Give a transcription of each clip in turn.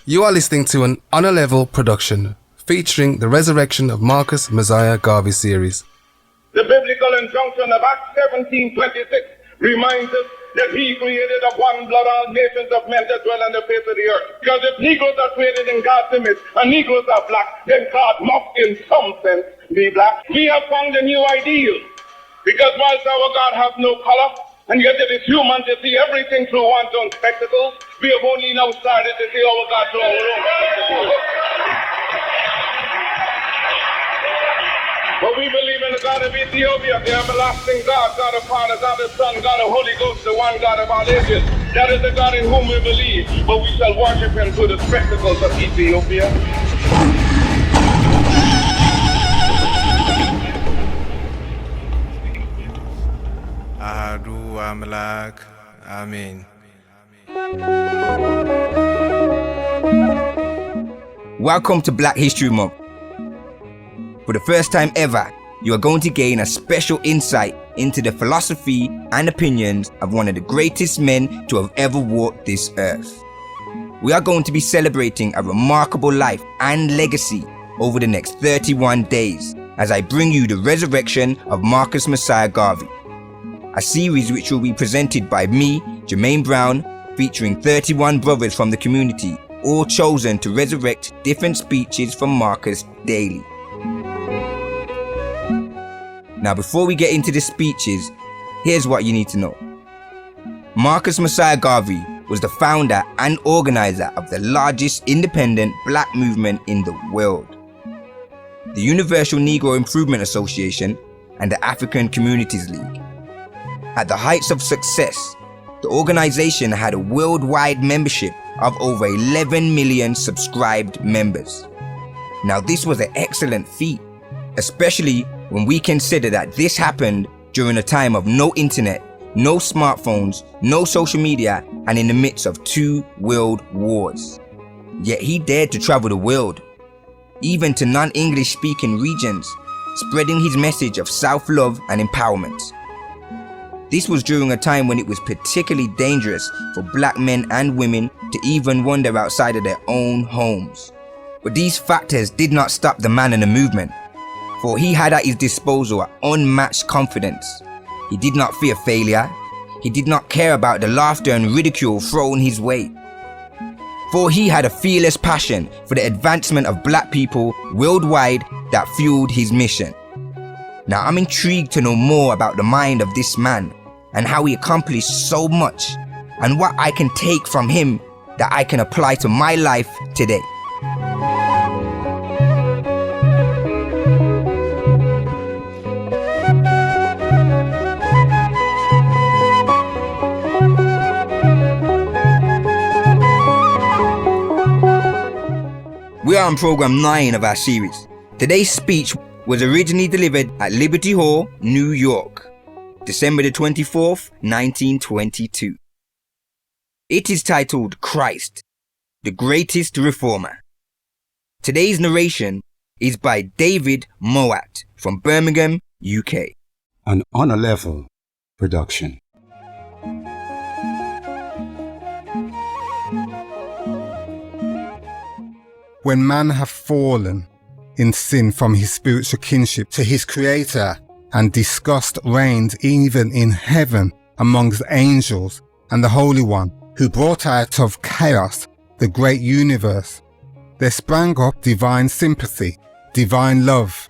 You are listening to an Honor Level production featuring the Resurrection of Marcus Mosiah Garvey series. The biblical injunction of Acts 17:26 reminds us that he created of one blood all nations of men that dwell on the face of the earth. Because if Negroes are created in God's image and Negroes are black, then God must in some sense be black. We have found a new ideal. Because whilst our God has no color, and yet it is human to see everything through one's own spectacles, we have only now started to see our God through our own spectacles. But we believe in the God of Ethiopia, the everlasting God, God of Father, God of Son, God of Holy Ghost, the one God of all ages. That is the God in whom we believe, but we shall worship him through the spectacles of Ethiopia. Ahadu Amlak. Amen. Welcome to Black History Month. For the first time ever, you are going to gain a special insight into the philosophy and opinions of one of the greatest men to have ever walked this earth. We are going to be celebrating a remarkable life and legacy over the next 31 days as I bring you the resurrection of Marcus Mosiah Garvey, a series which will be presented by me, Jermaine Brown, featuring 31 brothers from the community, all chosen to resurrect different speeches from Marcus daily. Now before we get into the speeches, here's what you need to know. Marcus Mosiah Garvey was the founder and organizer of the largest independent black movement in the world, the Universal Negro Improvement Association and the African Communities League. At the heights of success, the organization had a worldwide membership of over 11 million subscribed members. Now this was an excellent feat, especially when we consider that this happened during a time of no internet, no smartphones, no social media, and in the midst of 2 world wars. Yet he dared to travel the world, even to non-English speaking regions, spreading his message of self-love and empowerment. This was during a time when it was particularly dangerous for black men and women to even wander outside of their own homes. But these factors did not stop the man in the movement, for he had at his disposal an unmatched confidence. He did not fear failure. He did not care about the laughter and ridicule thrown his way. For he had a fearless passion for the advancement of black people worldwide that fueled his mission. Now I'm intrigued to know more about the mind of this man and how he accomplished so much and what I can take from him that I can apply to my life today. We are on program 9 of our series. Today's speech was originally delivered at Liberty Hall, New York, December the 24th, 1922. It is titled Christ, the Greatest Reformer. Today's narration is by David Moat from Birmingham, UK. An Honor Level production. When man hath fallen in sin from his spiritual kinship to his Creator, and disgust reigned even in heaven amongst angels and the Holy One, who brought out of chaos the great universe, there sprang up divine sympathy, divine love.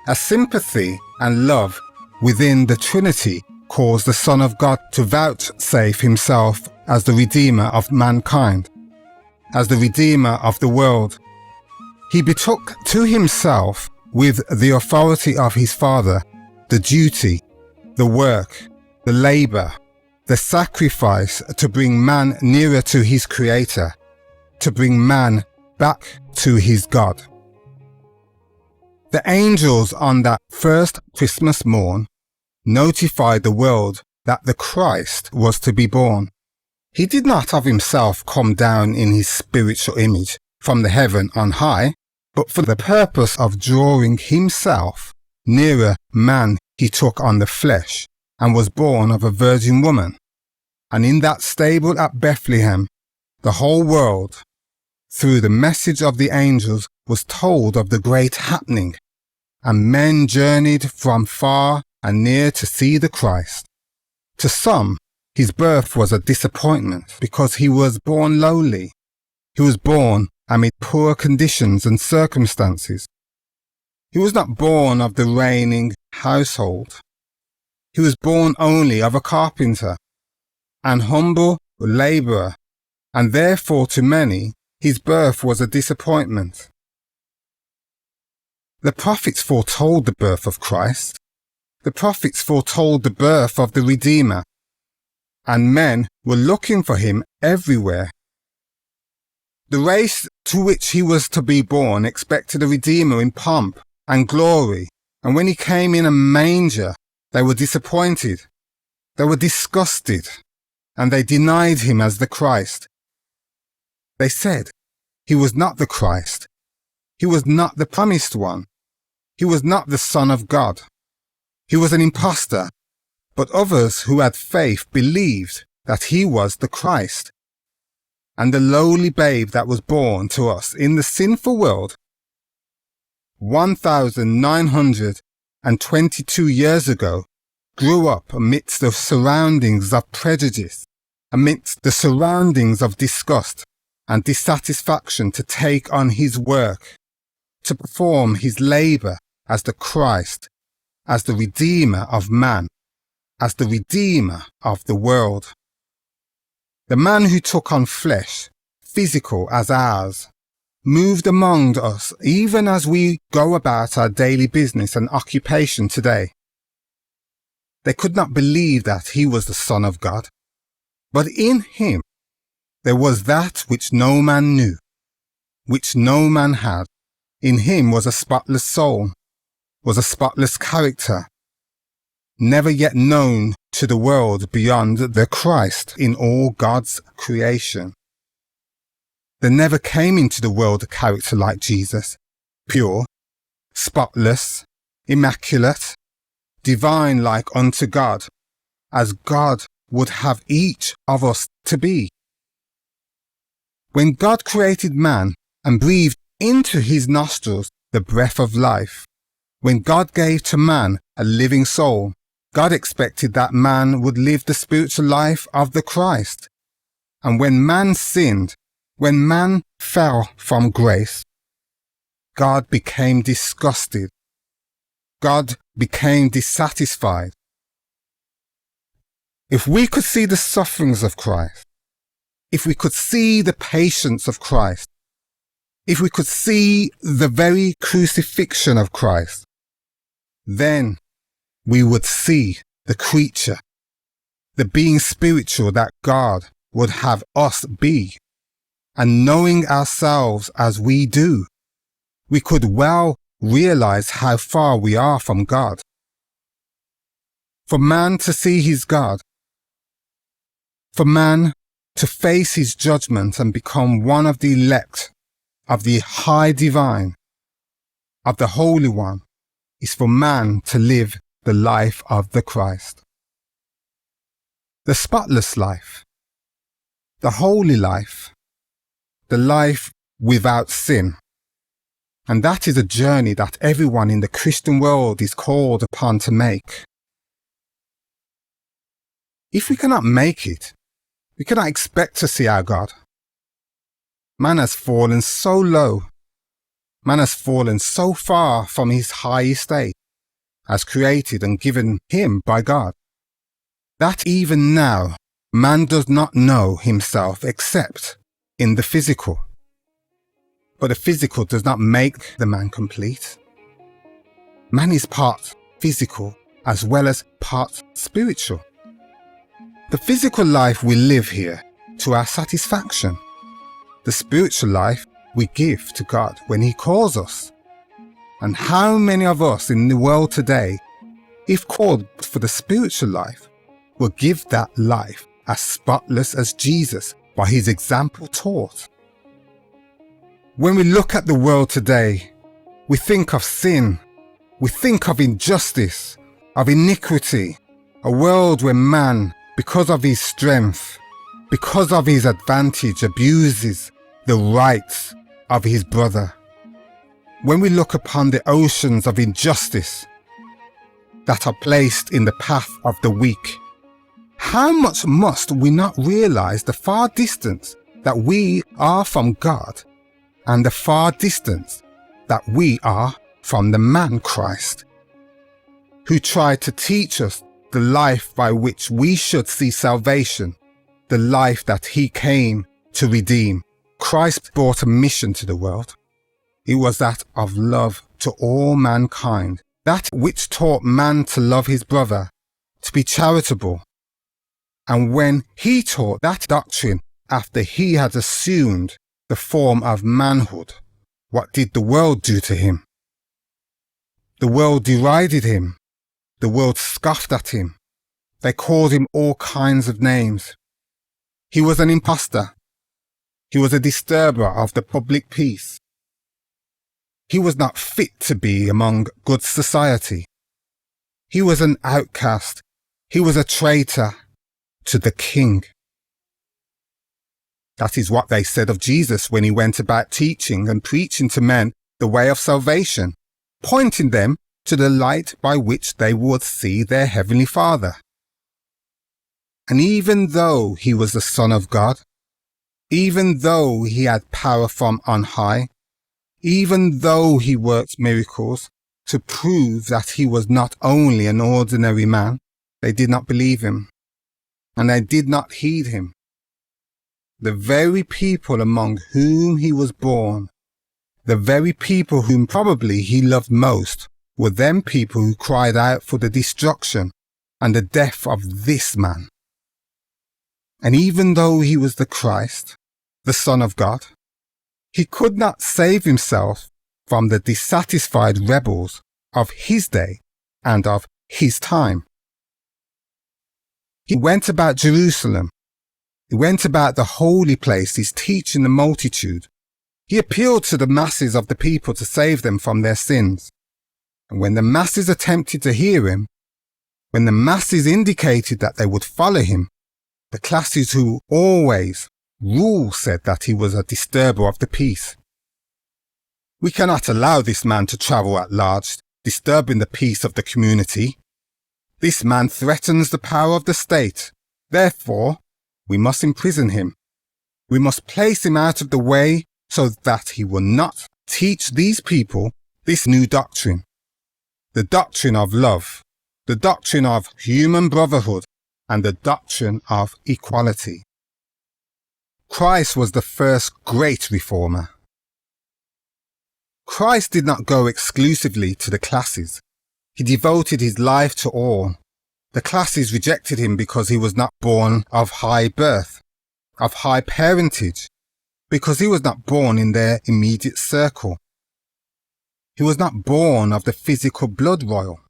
A sympathy and love within the Trinity caused the Son of God to vouchsafe himself as the Redeemer of mankind, as the Redeemer of the world. He betook to himself, with the authority of his Father, the duty, the work, the labor, the sacrifice to bring man nearer to his Creator, to bring man back to his God. The angels on that first Christmas morn notified the world that the Christ was to be born. He did not of himself come down in his spiritual image from the heaven on high, but for the purpose of drawing himself nearer man he took on the flesh, and was born of a virgin woman. And in that stable at Bethlehem, the whole world, through the message of the angels, was told of the great happening, and men journeyed from far and near to see the Christ. To some, his birth was a disappointment because he was born lowly. He was born amid poor conditions and circumstances. He was not born of the reigning household. He was born only of a carpenter, an humble labourer, and therefore to many his birth was a disappointment. The prophets foretold the birth of Christ. The prophets foretold the birth of the Redeemer, and men were looking for him everywhere. The race to which he was to be born expected a Redeemer in pomp and glory, and when he came in a manger, they were disappointed. They were disgusted, and they denied him as the Christ. They said he was not the Christ. He was not the promised one. He was not the Son of God. He was an impostor, but others who had faith believed that he was the Christ. And the lowly babe that was born to us in the sinful world 1,922 years ago grew up amidst the surroundings of prejudice, amidst the surroundings of disgust and dissatisfaction to take on his work, to perform his labour as the Christ, as the Redeemer of man, as the Redeemer of the world. The man who took on flesh, physical as ours, moved among us even as we go about our daily business and occupation today. They could not believe that he was the Son of God, but in him there was that which no man knew, which no man had. In him was a spotless soul, was a spotless character, never yet known to the world beyond the Christ in all God's creation. There never came into the world a character like Jesus, pure, spotless, immaculate, divine like unto God, as God would have each of us to be. When God created man and breathed into his nostrils the breath of life, when God gave to man a living soul, God expected that man would live the spiritual life of the Christ. And when man sinned, when man fell from grace, God became disgusted. God became dissatisfied. If we could see the sufferings of Christ, if we could see the patience of Christ, if we could see the very crucifixion of Christ, then we would see the creature, the being spiritual that God would have us be. And knowing ourselves as we do, we could well realize how far we are from God. For man to see his God, for man to face his judgment and become one of the elect, of the high divine, of the Holy One, is for man to live the life of the Christ. The spotless life, the holy life, the life without sin. And that is a journey that everyone in the Christian world is called upon to make. If we cannot make it, we cannot expect to see our God. Man has fallen so low. Man has fallen so far from his high estate, as created and given him by God, that even now man does not know himself except in the physical. But the physical does not make the man complete. Man is part physical as well as part spiritual. The physical life we live here to our satisfaction. The spiritual life we give to God when he calls us. And how many of us in the world today, if called for the spiritual life, will give that life as spotless as Jesus by his example taught? When we look at the world today, we think of sin, We think of injustice, of iniquity, a world where man, because of his strength, because of his advantage, abuses the rights of his brother. When we look upon the oceans of injustice that are placed in the path of the weak, how much must we not realize the far distance that we are from God and the far distance that we are from the man Christ, who tried to teach us the life by which we should see salvation, the life that he came to redeem. Christ brought a mission to the world. It was that of love to all mankind, that which taught man to love his brother, to be charitable. And when he taught that doctrine after he had assumed the form of manhood, what did the world do to him? The world derided him. The world scoffed at him. They called him all kinds of names. He was an impostor. He was a disturber of the public peace. He was not fit to be among good society. He was an outcast. He was a traitor to the King. That is what they said of Jesus when he went about teaching and preaching to men the way of salvation, pointing them to the light by which they would see their heavenly Father. And even though he was the Son of God, even though he had power from on high, even though he worked miracles to prove that he was not only an ordinary man, they did not believe him, and they did not heed him. The very people among whom he was born, the very people whom probably he loved most, were them people who cried out for the destruction and the death of this man. And even though he was the Christ, the Son of God, he could not save himself from the dissatisfied rebels of his day and of his time. He went about Jerusalem. He went about the holy places teaching the multitude. He appealed to the masses of the people to save them from their sins. And when the masses attempted to hear him, when the masses indicated that they would follow him, the classes who always rule said that he was a disturber of the peace. We cannot allow this man to travel at large, disturbing the peace of the community. This man threatens the power of the state. Therefore, we must imprison him. We must place him out of the way so that he will not teach these people this new doctrine. The doctrine of love, the doctrine of human brotherhood, and the doctrine of equality. Christ was the first great reformer. Christ did not go exclusively to the classes. He devoted his life to all. The classes rejected him because he was not born of high birth, of high parentage, because he was not born in their immediate circle. He was not born of the physical blood royal.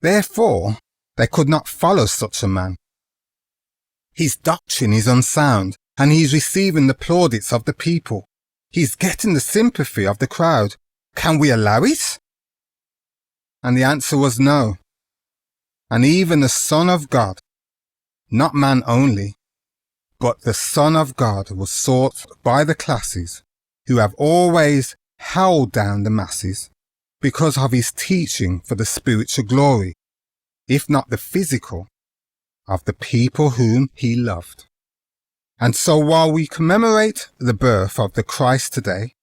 Therefore, they could not follow such a man. His doctrine is unsound, and he is receiving the plaudits of the people. He is getting the sympathy of the crowd. Can we allow it? And the answer was no. And even the Son of God, not man only, but the Son of God was sought by the classes who have always held down the masses because of his teaching for the spiritual glory, if not the physical, of the people whom he loved. And so while we commemorate the birth of the Christ today,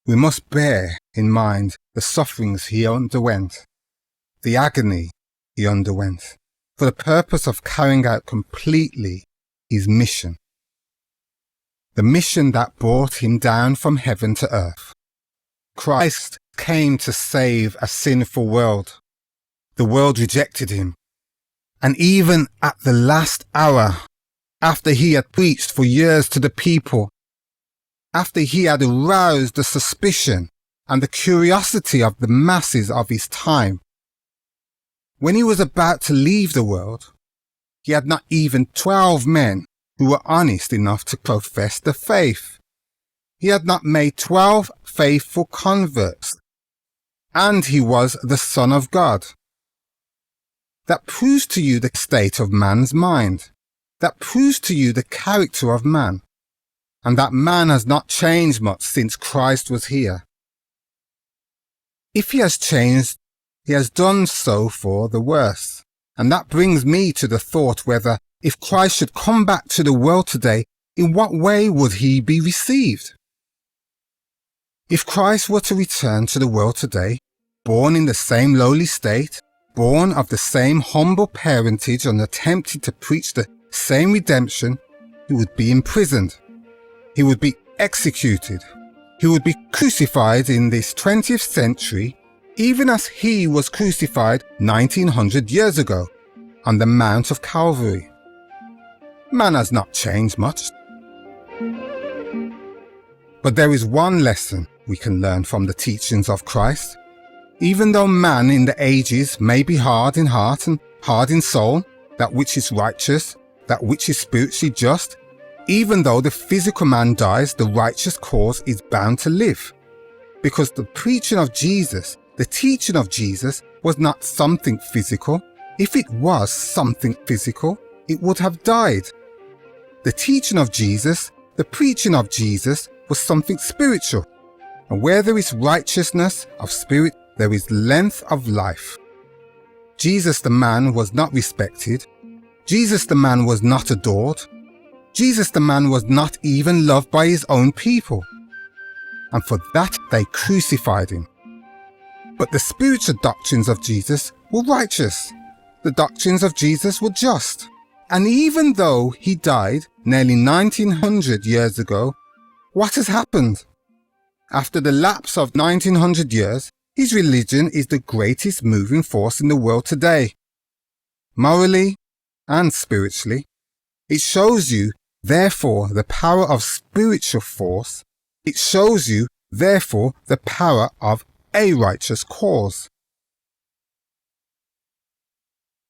we must bear in mind the sufferings he underwent, the agony he underwent, for the purpose of carrying out completely his mission. The mission that brought him down from heaven to earth. Christ came to save a sinful world. The world rejected him. And even at the last hour, after he had preached for years to the people, after he had aroused the suspicion and the curiosity of the masses of his time, when he was about to leave the world, he had not even 12 men who were honest enough to profess the faith. He had not made 12 faithful converts. and he was the Son of God. That proves to you the state of man's mind. That proves to you the character of man, and that man has not changed much since Christ was here. If he has changed, he has done so for the worse. And that brings me to the thought whether, if Christ should come back to the world today, in what way would he be received? If Christ were to return to the world today, born in the same lowly state, born of the same humble parentage and attempted to preach the same redemption, he would be imprisoned. He would be executed. He would be crucified in this 20th century, even as he was crucified 1900 years ago on the Mount of Calvary. Man has not changed much. But there is one lesson we can learn from the teachings of Christ. Even though man in the ages may be hard in heart and hard in soul, that which is righteous, that which is spiritually just, even though the physical man dies, the righteous cause is bound to live. Because the preaching of Jesus, the teaching of Jesus, was not something physical. If it was something physical, it would have died. The teaching of Jesus, the preaching of Jesus, was something spiritual. And where there is righteousness of spirit, there is length of life. Jesus the man was not respected. Jesus the man was not adored. Jesus the man was not even loved by his own people. And for that they crucified him. But the spiritual doctrines of Jesus were righteous. The doctrines of Jesus were just. And even though he died nearly 1900 years ago, what has happened? After the lapse of 1900 years, his religion is the greatest moving force in the world today. Morally and spiritually, it shows you, therefore, the power of spiritual force. It shows you, therefore, the power of a righteous cause.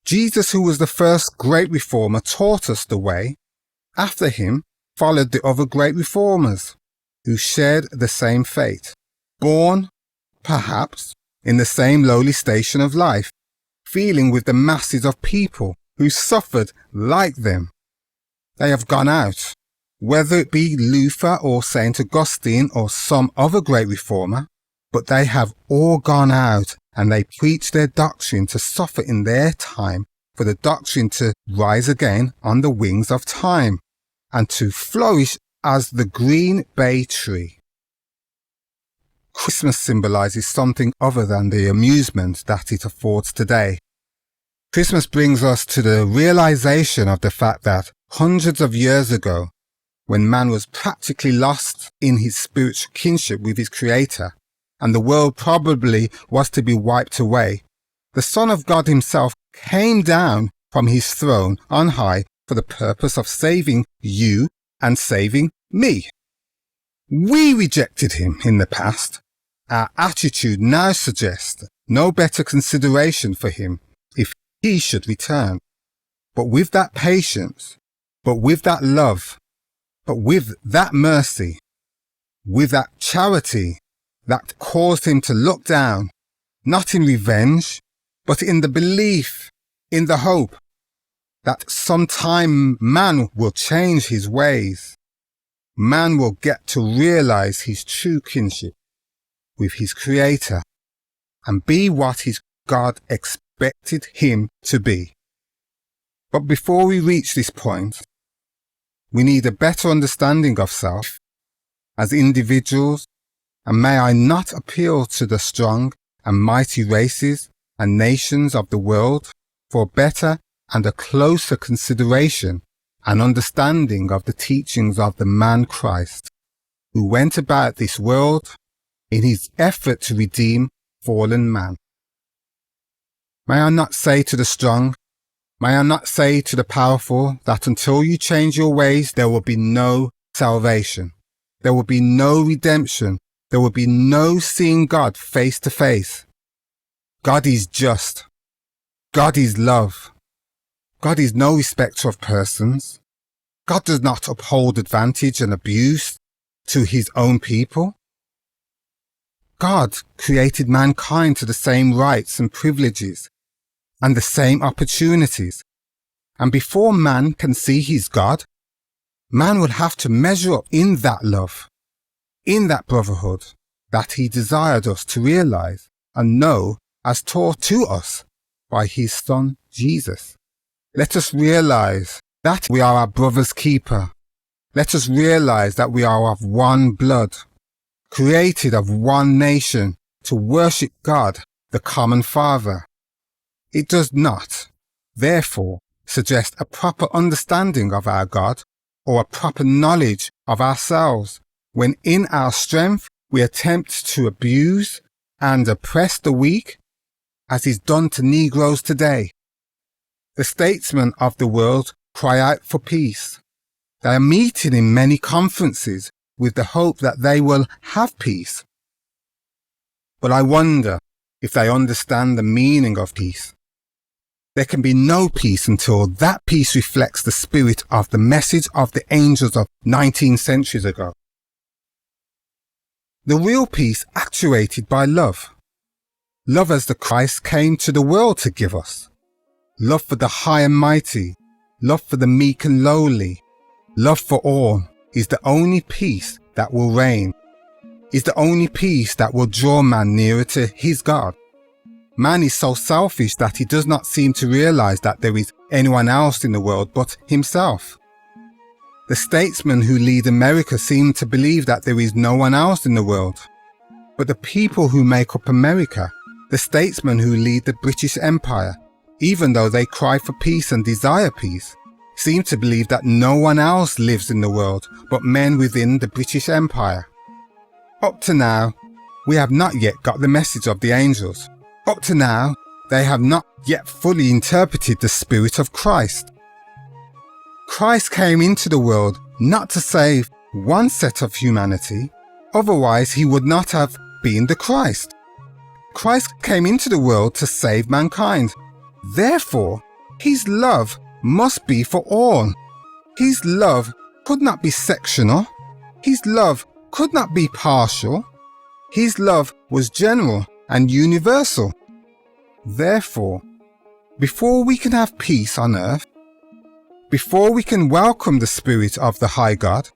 Jesus, who was the first great reformer, taught us the way. After him followed the other great reformers, who shared the same fate, born, perhaps, in the same lowly station of life, feeling with the masses of people who suffered like them. They have gone out, whether it be Luther or St. Augustine or some other great reformer, but they have all gone out and they preach their doctrine to suffer in their time, for the doctrine to rise again on the wings of time, and to flourish as the green bay tree. Christmas symbolizes something other than the amusement that it affords today. Christmas brings us to the realization of the fact that hundreds of years ago, when man was practically lost in his spiritual kinship with his Creator, and the world probably was to be wiped away, the Son of God himself came down from his throne on high for the purpose of saving you and saving me. We rejected him in the past. Our attitude now suggests no better consideration for him if he should return. But with that patience, but with that love, but with that mercy, with that charity that caused him to look down, not in revenge, but in the belief, in the hope that sometime man will change his ways. Man will get to realize his true kinship with his Creator and be what his God expected him to be. But before we reach this point, we need a better understanding of self as individuals, and may I not appeal to the strong and mighty races and nations of the world for better and a closer consideration and understanding of the teachings of the man Christ, who went about this world in his effort to redeem fallen man. May I not say to the strong, may I not say to the powerful, that until you change your ways, there will be no salvation. There will be no redemption. There will be no seeing God face to face. God is just. God is love. God is no respecter of persons. God does not uphold advantage and abuse to his own people. God created mankind to the same rights and privileges and the same opportunities. And before man can see his God, man would have to measure up in that love, in that brotherhood that he desired us to realize and know as taught to us by his Son, Jesus. Let us realize that we are our brother's keeper. Let us realize that we are of one blood, created of one nation to worship God, the common Father. It does not, therefore, suggest a proper understanding of our God or a proper knowledge of ourselves when in our strength we attempt to abuse and oppress the weak, as is done to Negroes today. The statesmen of the world cry out for peace. They are meeting in many conferences with the hope that they will have peace. But I wonder if they understand the meaning of peace. There can be no peace until that peace reflects the spirit of the message of the angels of 19 centuries ago. The real peace actuated by love. Love as the Christ came to the world to give us. Love for the high and mighty. Love for the meek and lowly. Love for all is the only peace that will reign, is the only peace that will draw man nearer to his God. Man is so selfish that he does not seem to realize that there is anyone else in the world but himself. The statesmen who lead America seem to believe that there is no one else in the world. But the people who make up America, the statesmen who lead the British Empire, even though they cry for peace and desire peace, seem to believe that no one else lives in the world but men within the British Empire. Up to now, we have not yet got the message of the angels. Up to now, they have not yet fully interpreted the Spirit of Christ. Christ came into the world not to save one set of humanity, otherwise he would not have been the Christ. Christ came into the world to save mankind. Therefore, his love must be for all. His love could not be sectional. His love could not be partial. His love was general and universal. Therefore, before we can have peace on earth, before we can welcome the Spirit of the High God,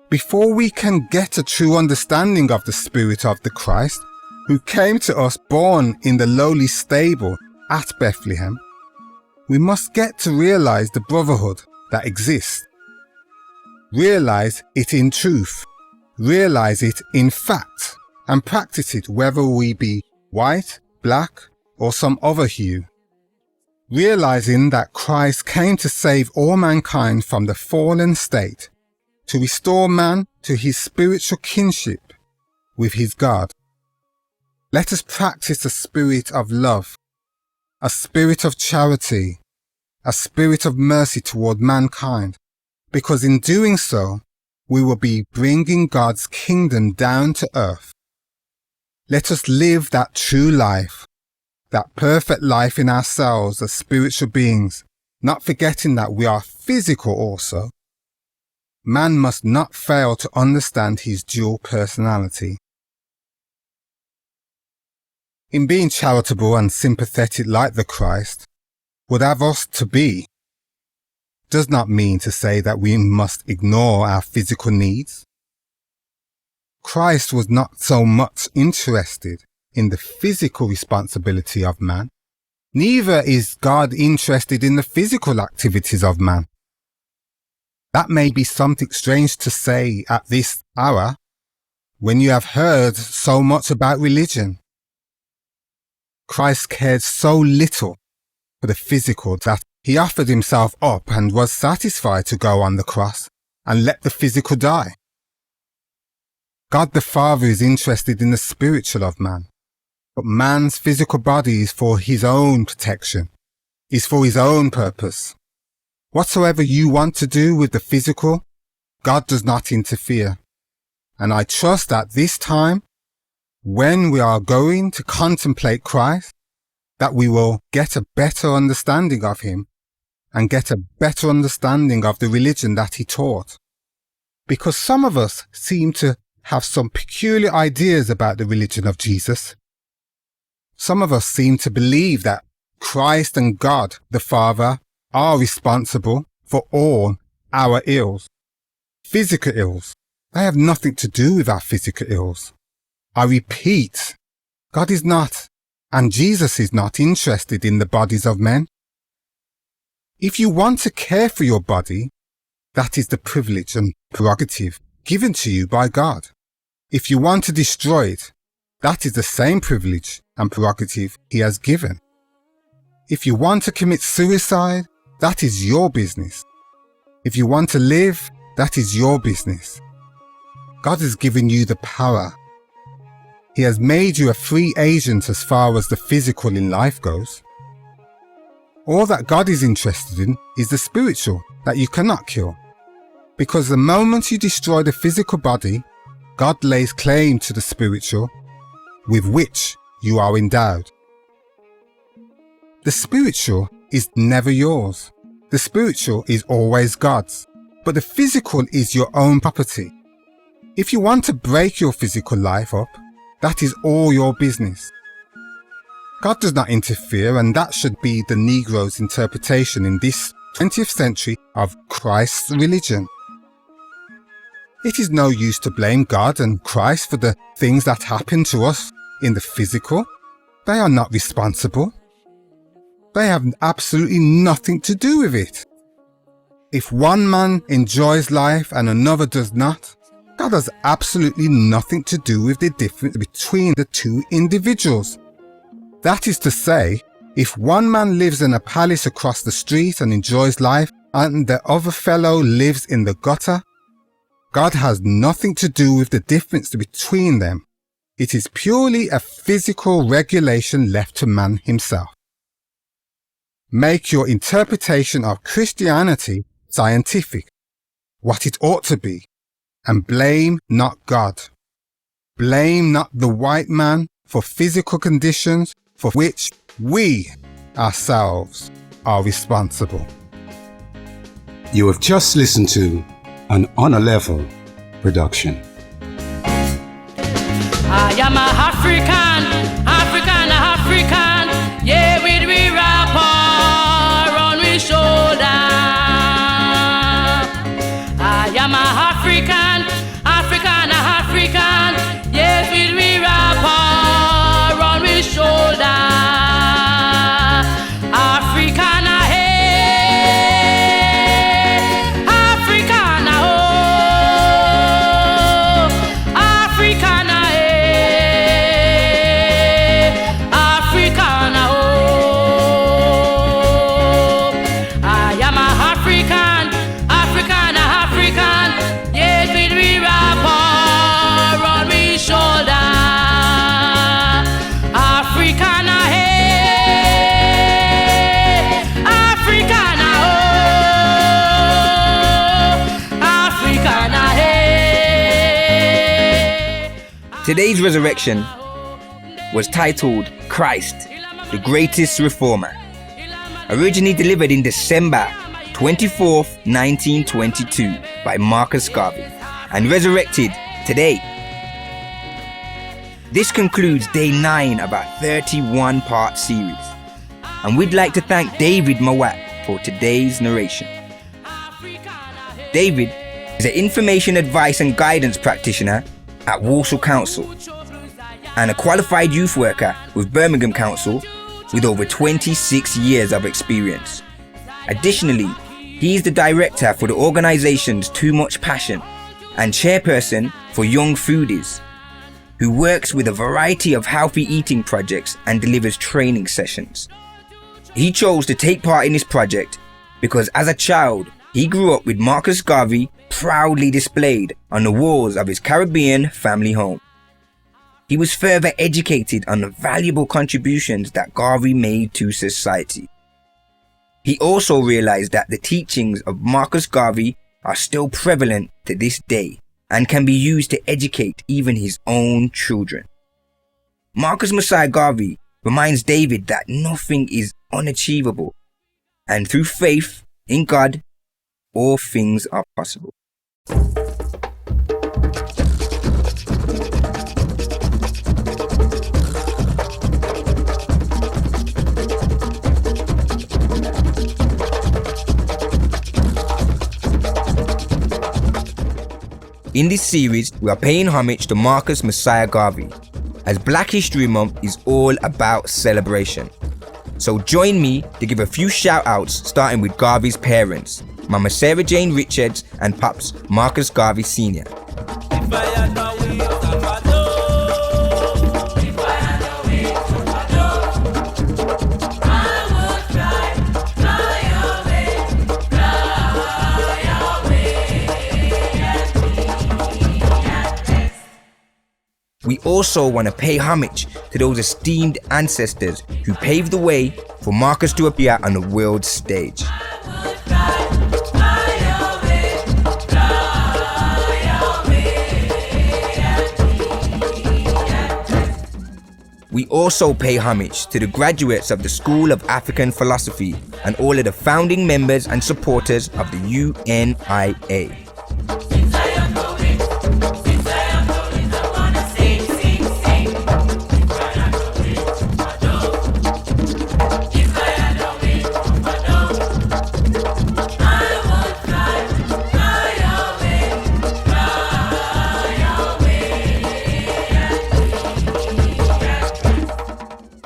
before we can get a true understanding of the Spirit of the Christ, who came to us born in the lowly stable at Bethlehem, we must get to realize the brotherhood that exists. Realize it in truth. Realize it in fact, and practice it whether we be white, black, or some other hue. Realizing that Christ came to save all mankind from the fallen state, to restore man to his spiritual kinship with his God. Let us practice a spirit of love, a spirit of charity, a spirit of mercy toward mankind, because in doing so, we will be bringing God's kingdom down to earth. Let us live that true life, that perfect life in ourselves as spiritual beings, not forgetting that we are physical also. Man must not fail to understand his dual personality. In being charitable and sympathetic like the Christ would have us to be, does not mean to say that we must ignore our physical needs. Christ was not so much interested in the physical responsibility of man. Neither is God interested in the physical activities of man. That may be something strange to say at this hour, when you have heard so much about religion. Christ cared so little for the physical that he offered himself up and was satisfied to go on the cross and let the physical die. God the Father is interested in the spiritual of man, but man's physical body is for his own protection, is for his own purpose. Whatsoever you want to do with the physical, God does not interfere. And I trust that this time, when we are going to contemplate Christ, that we will get a better understanding of him and get a better understanding of the religion that he taught. Because some of us seem to have some peculiar ideas about the religion of Jesus. Some of us seem to believe that Christ and God the Father are responsible for all our ills. Physical ills. They have nothing to do with our physical ills. I repeat, God is not, and Jesus is not interested in the bodies of men. If you want to care for your body, that is the privilege and prerogative given to you by God. If you want to destroy it, that is the same privilege and prerogative He has given. If you want to commit suicide, that is your business. If you want to live, that is your business. God has given you the power. He has made you a free agent as far as the physical in life goes. All that God is interested in is the spiritual that you cannot kill. Because the moment you destroy the physical body, God lays claim to the spiritual with which you are endowed. The spiritual is never yours. The spiritual is always God's, but the physical is your own property. If you want to break your physical life up, that is all your business. God does not interfere, and that should be the Negro's interpretation in this 20th century of Christ's religion. It is no use to blame God and Christ for the things that happen to us in the physical. They are not responsible. They have absolutely nothing to do with it. If one man enjoys life and another does not, God has absolutely nothing to do with the difference between the two individuals. That is to say, if one man lives in a palace across the street and enjoys life, and the other fellow lives in the gutter, God has nothing to do with the difference between them. It is purely a physical regulation left to man himself. Make your interpretation of Christianity scientific, what it ought to be, and blame not God. Blame not the white man for physical conditions for which we ourselves are responsible. You have just listened to an Honor Level production. I am a African, yeah, with we rapper on we shoulder. I am a African, yes, with we rapper on we shoulder. Africana, hey, Africana, oh, Africana, hey, Africana, oh. I am a African, yes, with we rapper on we shoulder. Africana, hey, Africana, oh, Africana, hey. Today's resurrection was titled Christ, the Greatest Reformer, originally delivered in December 24th, 1922 by Marcus Garvey, and resurrected today. This concludes day 9 of our 31-part series, and we'd like to thank David Mawat for today's narration. David is an information advice and guidance practitioner at Walsall Council and a qualified youth worker with Birmingham Council with over 26 years of experience. Additionally, he is the director for the organisation's Too Much Passion and chairperson for Young Foodies, who works with a variety of healthy eating projects and delivers training sessions. He chose to take part in this project because as a child, he grew up with Marcus Garvey proudly displayed on the walls of his Caribbean family home. He was further educated on the valuable contributions that Garvey made to society. He also realized that the teachings of Marcus Garvey are still prevalent to this day and can be used to educate even his own children. Marcus Mosiah Garvey reminds David that nothing is unachievable, and through faith in God, all things are possible. In this series, we are paying homage to Marcus Mosiah Garvey, as Black History Month is all about celebration. So join me to give a few shout outs, starting with Garvey's parents, Mama Sarah Jane Richards and Pops Marcus Garvey Sr. We also want to pay homage to those esteemed ancestors who paved the way for Marcus to appear on the world stage. We also pay homage to the graduates of the School of African Philosophy and all of the founding members and supporters of the UNIA.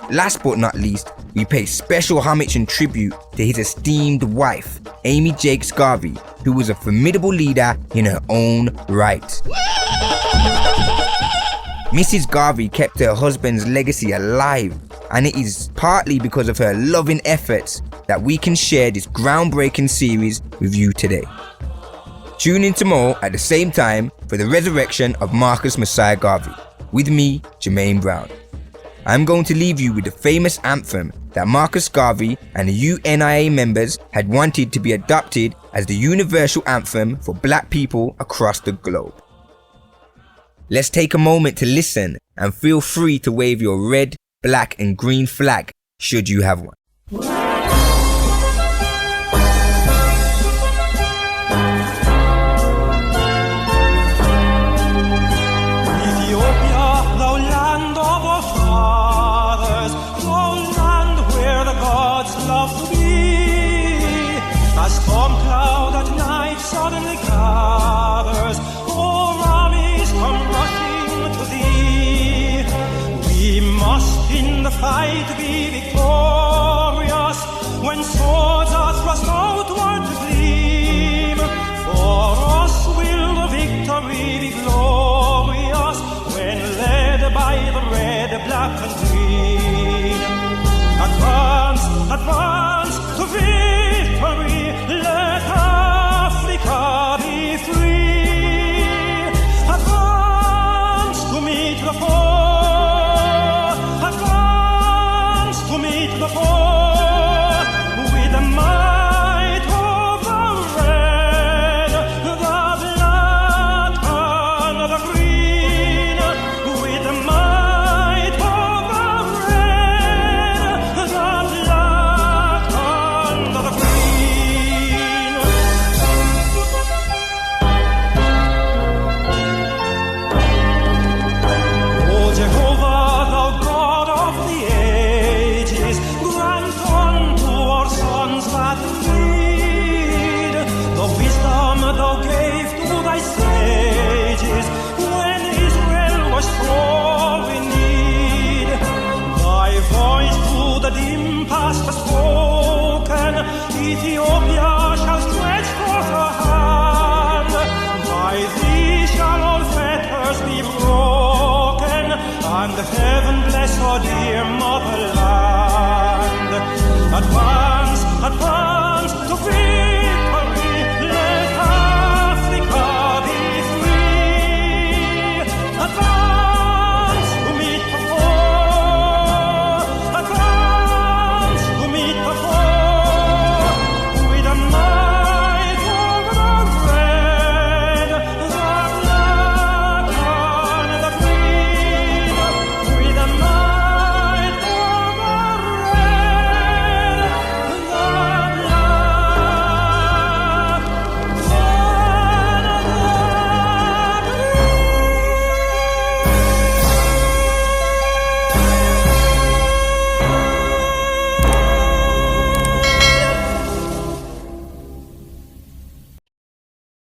Last but not least, we pay special homage and tribute to his esteemed wife, Amy Jakes Garvey, who was a formidable leader in her own right. Mrs. Garvey kept her husband's legacy alive, and it is partly because of her loving efforts that we can share this groundbreaking series with you today. Tune in tomorrow at the same time for the resurrection of Marcus Mosiah Garvey, with me, Jermaine Brown. I'm going to leave you with the famous anthem that Marcus Garvey and the UNIA members had wanted to be adopted as the universal anthem for Black people across the globe. Let's take a moment to listen and feel free to wave your red, black and green flag should you have one. Storm cloud at night suddenly gathers, all armies come rushing to thee. We must in the fight be victorious, when swords are thrust outward to gleam. For us will the victory be glorious, when led by the red, black and green. Advance, advance to victory, let Africa be free. Advance to meet the foe, advance to meet the foe, with the might of the red, the black and the green, with the might of the red, the black and the green. Thou gave to thy sages when Israel was sore in need. Thy voice through the dim past has spoken. Ethiopia shall stretch forth her hand. By thee shall all fetters be broken, and heaven